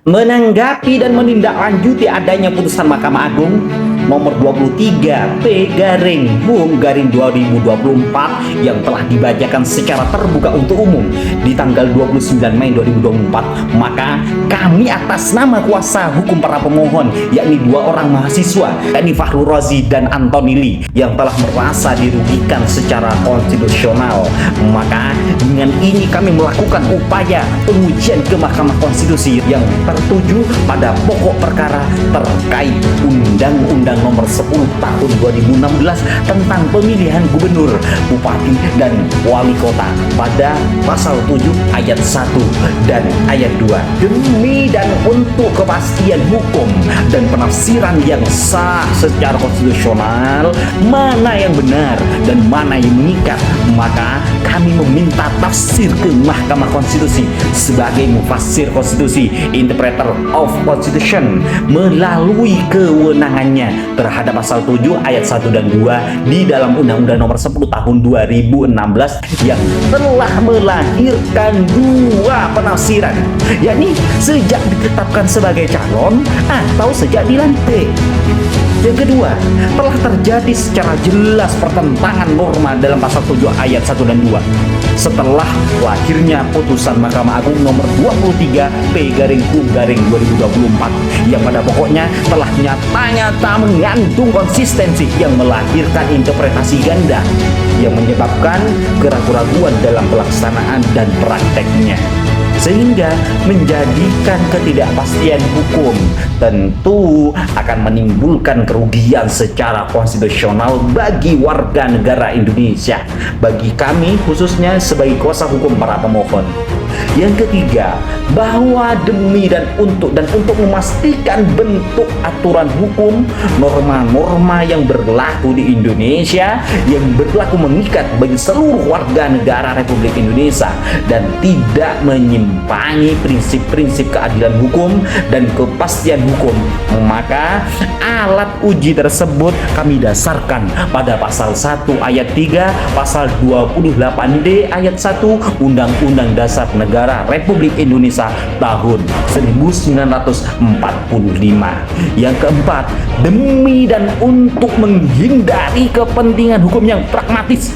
Menanggapi dan menindaklanjuti adanya putusan Mahkamah Agung nomor 23 P/MU/2024 yang telah dibacakan secara terbuka untuk umum di tanggal 29 Mei 2024, maka kami atas nama kuasa hukum para pemohon, yakni dua orang mahasiswa, yakni Fahrul Razi dan Antoni Lee, yang telah merasa dirugikan secara konstitusional, maka dengan ini kami melakukan upaya pengujian ke Mahkamah Konstitusi yang tertuju pada pokok perkara terkait Undang-Undang Nomor 10 Tahun 2016 tentang pemilihan gubernur, bupati, dan wali kota pada pasal 7 ayat 1 dan ayat 2. Demi dan untuk kepastian hukum dan penafsiran yang sah secara konstitusional, mana yang benar dan mana yang mengikat, maka kami meminta tafsir ke Mahkamah Konstitusi sebagai mufassir konstitusi, interpreter of constitution, melalui kewenangannya terhadap pasal 7 ayat 1 dan 2 di dalam Undang-Undang Nomor 10 Tahun 2016 yang telah melahirkan dua penafsiran, yakni sejak ditetapkan sebagai calon atau sejak dilantik. Yang kedua, telah terjadi secara jelas pertentangan norma dalam pasal 7 ayat 1 dan 2 setelah lahirnya putusan Mahkamah Agung nomor 23 P/MU/2024 yang pada pokoknya telah nyata-nyata mengandung konsistensi yang melahirkan interpretasi ganda yang menyebabkan keraguan-keraguan dalam pelaksanaan dan prakteknya, sehingga menjadikan ketidakpastian hukum tentu akan menimbulkan kerugian secara konstitusional bagi warga negara Indonesia, bagi kami khususnya sebagai kuasa hukum para pemohon. Yang ketiga, bahwa demi dan untuk memastikan bentuk aturan hukum, norma-norma yang berlaku di Indonesia yang berlaku mengikat bagi seluruh warga negara Republik Indonesia dan tidak menyimpangi prinsip-prinsip keadilan hukum dan kepastian hukum, maka alat uji tersebut kami dasarkan pada pasal 1 ayat 3, pasal 28D ayat 1 Undang-Undang Dasar Negara Republik Indonesia tahun 1945. Yang keempat, demi dan untuk menghindari kepentingan hukum yang pragmatis,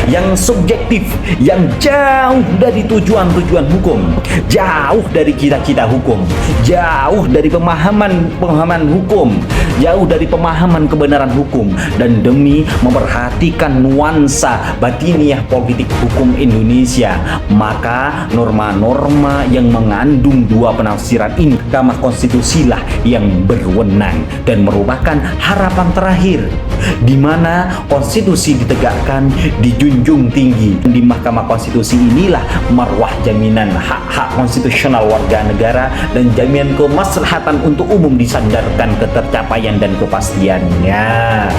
yang subjektif, yang jauh dari tujuan-tujuan hukum, jauh dari cita-cita hukum, jauh dari pemahaman hukum, jauh dari pemahaman kebenaran hukum, dan demi memperhatikan nuansa batiniah politik hukum Indonesia, maka norma-norma yang mengandung dua penafsiran ini Mahkamah Konstitusi lah yang berwenang dan merupakan harapan terakhir di mana konstitusi ditegakkan, dijunjung tinggi. Di Mahkamah Konstitusi inilah marwah jaminan hak-hak konstitusional warga negara dan jaminan kemaslahatan untuk umum disandarkan ketercapaian dan kepastiannya.